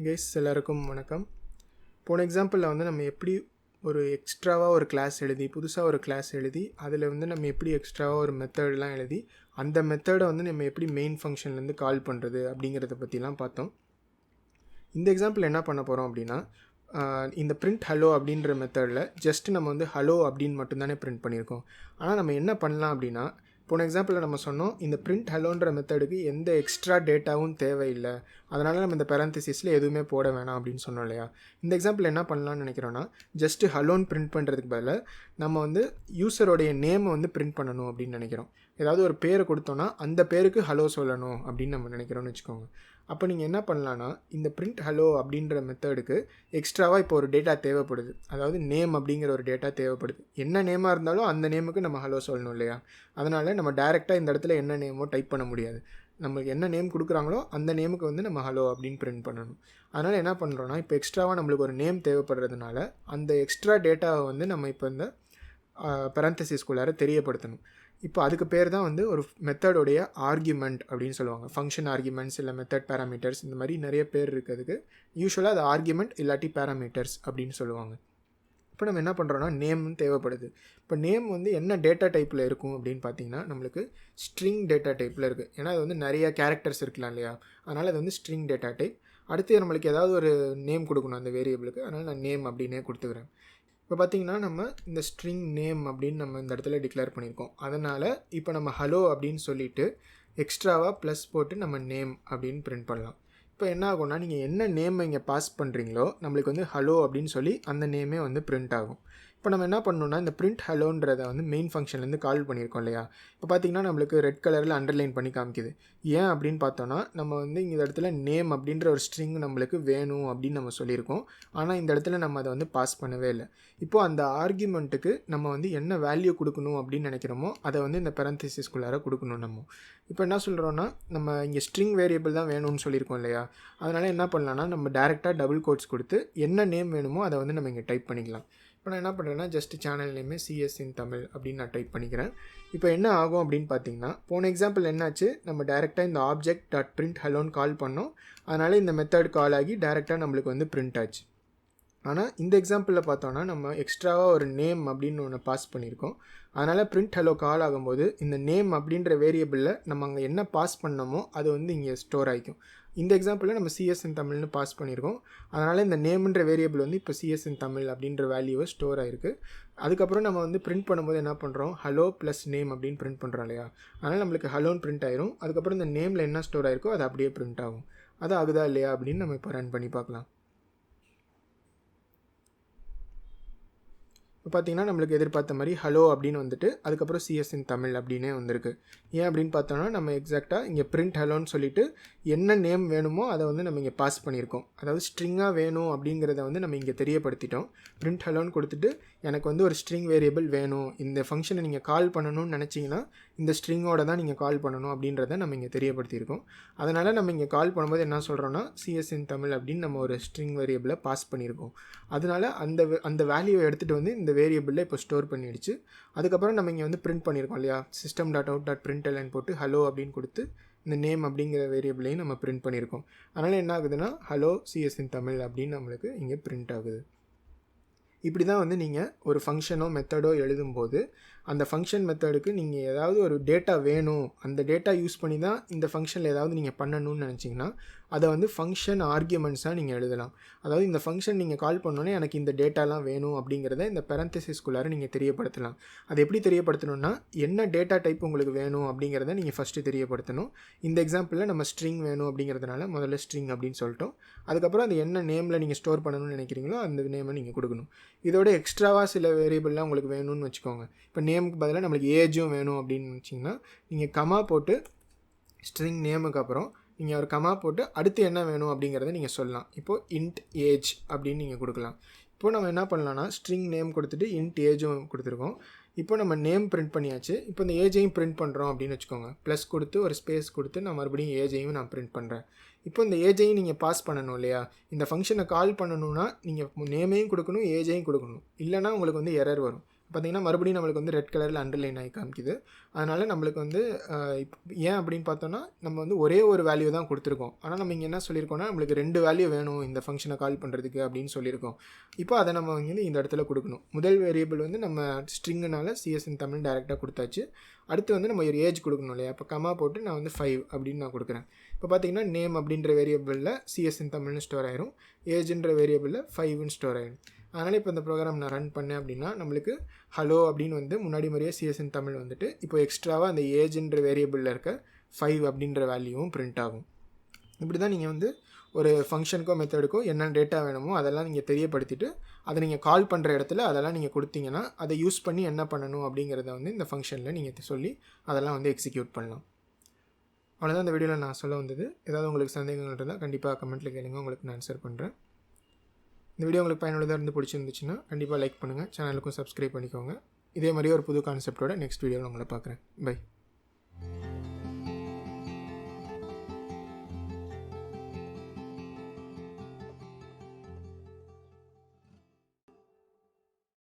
Guys எல்லாருக்கும் வணக்கம். போன எக்ஸாம்பிளில் வந்து நம்ம எப்படி ஒரு எக்ஸ்ட்ராவாக ஒரு கிளாஸ் எழுதி புதுசாக ஒரு கிளாஸ் எழுதி அதில் வந்து நம்ம எப்படி எக்ஸ்ட்ராவாக ஒரு மெத்தட்லாம் எழுதி அந்த மெத்தடை வந்து நம்ம எப்படி மெயின் ஃபங்க்ஷன்லேருந்து கால் பண்ணுறது அப்படிங்கிறத பற்றிலாம் பார்த்தோம். இந்த எக்ஸாம்பிள் என்ன பண்ண போகிறோம் அப்படின்னா, இந்த பிரிண்ட் ஹலோ அப்படின்ற மெத்தடில் ஜஸ்ட் நம்ம வந்து ஹலோ அப்படின்னு மட்டும்தானே பிரிண்ட் பண்ணியிருக்கோம். ஆனால் நம்ம என்ன பண்ணலாம் அப்படின்னா, போன எக்ஸாம்பிளில் நம்ம சொன்னோம் இந்த பிரிண்ட் ஹலோன்ற மெத்தடுக்கு எந்த எக்ஸ்ட்ரா டேட்டாவும் தேவையில்லை, அதனால் நம்ம இந்த பேரந்தசிஸில் எதுவுமே போட வேணாம் அப்படின்னு சொன்னோம் இல்லையா. இந்த எக்ஸாம்பிள் என்ன பண்ணலாம்னு நினைக்கிறோன்னா, ஜஸ்ட்டு ஹலோன்னு பிரிண்ட் பண்ணுறதுக்கு பதிலாக நம்ம வந்து யூஸரோடைய நேமை வந்து பிரிண்ட் பண்ணணும் அப்படின்னு நினைக்கிறோம். ஏதாவது ஒரு பேரை கொடுத்தோன்னா அந்த பேருக்கு ஹலோ சொல்லணும் அப்படின்னு நம்ம நினைக்கிறோன்னு வச்சுக்கோங்க. அப்போ நீங்கள் என்ன பண்ணலான்னா, இந்த பிரிண்ட் ஹலோ அப்படின்ற மெத்தடுக்கு எக்ஸ்ட்ராவாக இப்போ ஒரு டேட்டா தேவைப்படுது, அதாவது நேம் அப்படிங்கிற ஒரு டேட்டா தேவைப்படுது. என்ன நேமாக இருந்தாலும் அந்த நேமுக்கு நம்ம ஹலோ சொல்லணும் இல்லையா. அதனால் நம்ம டேரெக்டாக இந்த இடத்துல என்ன நேமோ டைப் பண்ண முடியாது. நம்மளுக்கு என்ன நேம் கொடுக்குறாங்களோ அந்த நேமுக்கு வந்து நம்ம ஹலோ அப்படின்னு பிரிண்ட் பண்ணணும். அதனால் என்ன பண்ணுறோன்னா, இப்போ எக்ஸ்ட்ராவாக நம்மளுக்கு ஒரு நேம் தேவைப்படுறதுனால அந்த எக்ஸ்ட்ரா டேட்டாவை வந்து நம்ம இப்போ இந்த பேரந்தசிஸ்குள்ளார தெரியப்படுத்தணும். இப்போ அதுக்கு பேர் தான் வந்து ஒரு மெத்தடோடைய ஆர்கியூமெண்ட் அப்படின்னு சொல்லுவாங்க. ஃபங்க்ஷன் ஆர்கியூமெண்ட்ஸ் இல்லை மெத்தட் பேராமீட்டர்ஸ், இந்த மாதிரி நிறைய பேர் இருக்கிறதுக்கு யூஸ்வலாக அது ஆர்கியூமெண்ட் இல்லாட்டி பேராமீட்டர்ஸ் அப்படின்னு சொல்லுவாங்க. இப்போ நம்ம என்ன பண்ணுறோன்னா, நேம்னு தேவைப்படுது. இப்போ நேம் வந்து என்ன டேட்டா டைப்பில் இருக்கும் அப்படின்னு பார்த்தீங்கன்னா, நம்மளுக்கு ஸ்ட்ரிங் டேட்டா டைப்பில் இருக்குது. ஏன்னா அது வந்து நிறைய கேரக்டர்ஸ் இருக்கலாம் இல்லையா, அதனால் அது வந்து ஸ்ட்ரிங் டேட்டா டைப். அடுத்து நம்மளுக்கு ஏதாவது ஒரு நேம் கொடுக்கணும் அந்த வேரியபிளுக்கு, அதனால் நான் நேம் அப்படின்னே கொடுத்துக்கிறேன். இப்போ பார்த்திங்கன்னா நம்ம இந்த ஸ்ட்ரிங் நேம் அப்படின்னு நம்ம இந்த இடத்துல டிக்ளேர் பண்ணியிருக்கோம். அதனால் இப்போ நம்ம ஹலோ அப்படின்னு சொல்லிவிட்டு எக்ஸ்ட்ராவாக ப்ளஸ் போட்டு நம்ம நேம் அப்படின்னு பிரிண்ட் பண்ணலாம். இப்போ என்ன ஆகும்னா, நீங்கள் என்ன நேம் இங்கே பாஸ் பண்ணுறீங்களோ நம்மளுக்கு வந்து ஹலோ அப்படின்னு சொல்லி அந்த நேமே வந்து பிரிண்ட் ஆகும். இப்போ நம்ம என்ன பண்ணணும்னா, இந்த பிரிண்ட் ஹலோன்றதை வந்து மெயின் ஃபங்க்ஷன்லேருந்து கால் பண்ணியிருக்கோம் இல்லையா. இப்போ பார்த்திங்கன்னா நம்மளுக்கு ரெட் கலரில் அண்டர்லைன் பண்ணி காமிக்குது. ஏன் அப்படின்னு பார்த்தோன்னா, நம்ம வந்து இந்த இடத்துல நேம் அப்படின்ற ஒரு ஸ்ட்ரிங் நம்மளுக்கு வேணும் அப்படின்னு நம்ம சொல்லியிருக்கோம். ஆனால் இந்த இடத்துல நம்ம அதை வந்து பாஸ் பண்ணவே இல்லை. இப்போது அந்த ஆர்கியூமெண்ட்டுக்கு நம்ம வந்து என்ன வேல்யூ கொடுக்கணும் அப்படின்னு நினைக்கிறோமோ அதை வந்து இந்த பேரந்தசிஸ்குள்ளார கொடுக்கணும் நம்ம. இப்போ என்ன சொல்கிறோன்னா, நம்ம இங்கே ஸ்ட்ரிங் வேரியபிள் தான் வேணும்னு சொல்லியிருக்கோம் இல்லையா. அதனால் என்ன பண்ணலான்னா, நம்ம டேரெக்டாக டபுள் கோட்ஸ் கொடுத்து என்ன நேம் வேணுமோ அதை வந்து நம்ம இங்கே டைப் பண்ணிக்கலாம். இப்போ நான் என்ன பண்ணுறேன்னா, ஜஸ்ட்டு சேனல் நேமே சிஎஸ் இன் தமிழ் அப்படின்னு நான் டைப் பண்ணிக்கிறேன். இப்போ என்ன ஆகும் அப்படின்னு பார்த்தீங்கன்னா, போன எக்ஸாம்பிள் என்னாச்சு, நம்ம டேரெக்டாக இந்த ஆப்ஜெக்ட் டாட் பிரிண்ட் ஹலோன்னு கால் பண்ணோம். அதனால் இந்த மெத்தட் கால் ஆகி டேரெக்டாக நம்மளுக்கு வந்து பிரிண்ட் ஆச்சு. ஆனால் இந்த எக்ஸாம்பிளில் பார்த்தோன்னா, நம்ம எக்ஸ்ட்ராவாக ஒரு நேம் அப்படின்னு ஒன்று பாஸ் பண்ணியிருக்கோம். அதனால் பிரிண்ட் ஹலோ கால் ஆகும்போது இந்த நேம் அப்படின்ற வேரியபிளில் நம்ம அங்கே என்ன பாஸ் பண்ணோமோ அது வந்து இங்கே ஸ்டோர் ஆகிக்கும். இந்த எக்ஸாம்பிளில் நம்ம சிஎஸ் இன் தமிழ்னு பாஸ் பண்ணியிருக்கோம். அதனால் இந்த நேம்ன்ற வேரியபிள் வந்து இப்போ சிஎஸ் இன் தமிழ் அப்படின்ற வேல்யூவை ஸ்டோர் ஆகிருக்கு. அதுக்கப்புறம் நம்ம வந்து பிரிண்ட் பண்ணும்போது என்ன பண்ணுறோம், ஹலோ ப்ளஸ் நேம் அப்படின்னு பிரிண்ட் பண்ணுறோம் இல்லையா. அதனால் நம்மளுக்கு ஹலோன்னு பிரிண்ட் ஆயிரும். அதுக்கப்புறம் இந்த நேமில் என்ன ஸ்டோர் ஆகிருக்கோ அது அப்படியே பிரிண்ட் ஆகும். அது ஆகுதா இல்லையா அப்படின்னு நம்ம இப்போ ரன் பண்ணி பார்க்கலாம். இப்போ பார்த்திங்கன்னா நம்மளுக்கு எதிர்பார்த்த மாதிரி ஹலோ அப்படின்னு வந்துட்டு அதுக்கப்புறம் சிஎஸ் இன் தமிழ் அப்படின்னே வந்திருக்கு. ஏன் அப்படின்னு பார்த்தோன்னா, நம்ம எக்ஸாக்டாக இங்கே பிரிண்ட் ஹலோன்னு சொல்லிவிட்டு என்ன நேம் வேணுமோ அதை வந்து நம்ம இங்கே பாஸ் பண்ணியிருக்கோம். அதாவது ஸ்ட்ரிங்காக வேணும் அப்படிங்கிறத வந்து நம்ம இங்கே தெரியப்படுத்திட்டோம். பிரிண்ட் ஹலோன்னு கொடுத்துட்டு எனக்கு வந்து ஒரு ஸ்ட்ரிங் வேரியபிள் வேணும், இந்த ஃபங்க்ஷனை நீங்கள் கால் பண்ணணும்னு நினச்சிங்கன்னா இந்த ஸ்ட்ரிங்கோட தான் நீங்கள் கால் பண்ணணும் அப்படின்றத நம்ம இங்கே தெரியப்படுத்தியிருக்கோம். அதனால் நம்ம இங்கே கால் பண்ணும்போது என்ன சொல்கிறோன்னா, சிஎஸ் இன் தமிழ் அப்படின்னு நம்ம ஒரு ஸ்ட்ரிங் வேரியபிளை பாஸ் பண்ணியிருக்கோம். அதனால் அந்த வேல்யூவை எடுத்துகிட்டு வந்து இந்த வேரியபிளில் இப்போ ஸ்டோர் பண்ணிடுச்சு. அதுக்கப்புறம் நம்ம இங்கே வந்து பிரிண்ட் பண்ணியிருக்கோம் இல்லையா, system dot out dot println போட்டு ஹலோ அப்படின்னு கொடுத்து இந்த நேம் அப்படிங்கிற வேரியபிளையும் நம்ம பிரிண்ட் பண்ணியிருக்கோம். அதனால் என்ன ஆகுதுன்னா, ஹலோ சிஎஸ் இன் தமிழ் அப்படின்னு நம்மளுக்கு இங்கே பிரிண்ட் ஆகுது. இப்படி தான் வந்து நீங்கள் ஒரு ஃபங்க்ஷனோ மெத்தடோ எழுதும்போது அந்த ஃபங்க்ஷன் மெத்தடுக்கு நீங்கள் ஏதாவது ஒரு டேட்டா வேணும், அந்த டேட்டா யூஸ் பண்ணி தான் இந்த ஃபங்க்ஷனில் ஏதாவது நீங்கள் பண்ணணும்னு நினச்சிங்கன்னா அதை வந்து ஃபங்க்ஷன் ஆர்கியூமெண்ட்ஸாக நீங்கள் எழுதலாம். அதாவது இந்த ஃபங்க்ஷன் நீங்கள் கால் பண்ணோன்னே எனக்கு இந்த டேட்டாலாம் வேணும் அப்படிங்கிறத இந்த பேரந்தசிஸ்குள்ளார நீங்கள் தெரியப்படுத்தலாம். அது எப்படி தெரியப்படுத்தணும்னா, என்ன டேட்டா டைப் உங்களுக்கு வேணும் அப்படிங்கிறத நீங்கள் ஃபஸ்ட்டு தெரியப்படுத்தணும். இந்த எக்ஸாம்பிளில் நம்ம ஸ்ட்ரிங் வேணும் அப்படிங்கிறதுனால முதல்ல ஸ்ட்ரிங் அப்படின்னு சொல்லிட்டோம். அதுக்கப்புறம் அது என்ன நேமில் நீங்கள் ஸ்டோர் பண்ணணும்னு நினைக்கிறீங்களோ அந்த நேமை நீங்கள் கொடுக்கணும். இதோட எக்ஸ்ட்ராவாக சில வேரியபிள்லாம் உங்களுக்கு வேணும்னு வச்சுக்கோங்க. இப்போ நேமுக்கு பதிலாக நம்மளுக்கு ஏஜும் வேணும் அப்படின்னு வச்சிங்கன்னா நீங்கள் கமா போட்டு ஸ்ட்ரிங் நேமுக்கு அப்புறம் நீங்கள் ஒரு கமா போட்டு அடுத்து என்ன வேணும் அப்படிங்கிறத நீங்கள் சொல்லலாம். இப்போது இன்ட் ஏஜ் அப்படின்னு நீங்கள் கொடுக்கலாம். இப்போது நம்ம என்ன பண்ணலாம்னா, ஸ்ட்ரிங் நேம் கொடுத்துட்டு இன்ட் ஏஜும் கொடுத்துருக்கோம். இப்போ நம்ம நேம் பிரிண்ட் பண்ணியாச்சு. இப்போ இந்த ஏஜையும் பிரிண்ட் பண்ணுறோம் அப்படின்னு வச்சுக்கோங்க. ப்ளஸ் கொடுத்து ஒரு ஸ்பேஸ் கொடுத்து நான் மறுபடியும் ஏஜையும் நான் பிரிண்ட் பண்ணுறேன். இப்போ இந்த ஏஜையும் நீங்கள் பாஸ் பண்ணணும் இல்லையா. இந்த ஃபங்க்ஷனை கால் பண்ணணுன்னா நீங்கள் நேமையும் கொடுக்கணும், ஏஜையும் கொடுக்கணும். இல்லைனா உங்களுக்கு வந்து எரர் வரும். பார்த்திங்கன்னா மறுபடியும் நம்மளுக்கு வந்து ரெட் கலரில் அண்டர்லைன் ஆகி காமிக்குது. அதனால் நம்மளுக்கு வந்து ஏன் அப்படின்னு பார்த்தோன்னா நம்ம வந்து ஒரே ஒரு வேல்யூ தான் கொடுத்துருக்கோம். ஆனால் நம்ம இங்கே என்ன சொல்லியிருக்கோம்னா நம்மளுக்கு 2 வேல்யூ வேணும் இந்த ஃபங்க்ஷனை கால் பண்ணுறதுக்கு அப்படின்னு சொல்லியிருக்கோம். இப்போ அதை நம்ம வந்து இந்த இடத்துல கொடுக்கணும். முதல் வேரியபிள் வந்து நம்ம ஸ்ட்ரிங்குனால சிஎஸ்என் தமிழ் டைரெக்டாக கொடுத்தாச்சு. அடுத்து வந்து நம்ம ஒரு ஏஜ் கொடுக்கணும் இல்லையா? அப்போ கமா போட்டு நான் வந்து 5 அப்படின்னு நான் கொடுக்குறேன். இப்போ பார்த்திங்கன்னா நேம் அப்படின்ற வேரியபிளில் சிஎஸ்என் தமிழ்னு ஸ்டோர் ஆயிரும், ஏஜ்ன்ற வேரியபிளில் 5ன்னு ஸ்டோர் ஆயிடும். அதனால் இப்போ இந்த ப்ரோக்ராம் நான் ரன் பண்ணேன் அப்படின்னா நம்மளுக்கு ஹலோ அப்படின்னு வந்து முன்னாடி மாதிரியே சிஎஸ்என் தமிழ் வந்துட்டு இப்போ எக்ஸ்ட்ராவாக அந்த ஏஜ்ன்ற வேரியபிளில் இருக்க 5 அப்படின்ற வேல்யூவும் பிரிண்ட் ஆகும். இப்படி தான் நீங்கள் வந்து ஒரு ஃபங்க்ஷனுக்கோ மெத்தடுக்கோ என்னென்ன டேட்டா வேணுமோ அதெல்லாம் நீங்கள் தெரியப்படுத்திட்டு அதை நீங்கள் கால் பண்ணுற இடத்துல அதெல்லாம் நீங்கள் கொடுத்தீங்கன்னா அதை யூஸ் பண்ணி என்ன பண்ணணும் அப்படிங்கிறத வந்து இந்த ஃபங்க்ஷனில் நீங்கள் சொல்லி அதெல்லாம் வந்து எக்ஸிக்யூட் பண்ணலாம். அவ்வளோதான் இந்த வீடியோவில் நான் சொல்ல வந்தது. ஏதாவது உங்களுக்கு சந்தேகங்கள் இருந்தால் கண்டிப்பாக கமெண்ட்டில் கேளுங்க, உங்களுக்கு நான் ஆன்சர் பண்ணுறேன். இந்த வீடியோ உங்களுக்கு பயனுள்ளதாக இருந்து பிடிச்சிருந்துச்சுன்னா கண்டிப்பாக லைக் பண்ணுங்கள், சேனலுக்கும் சப்ஸ்கிரைப் பண்ணிக்கோங்க. இதே மாதிரி ஒரு புது கான்செப்டோட நெக்ஸ்ட் வீடியோவில் உங்களை பார்க்குறேன். பை.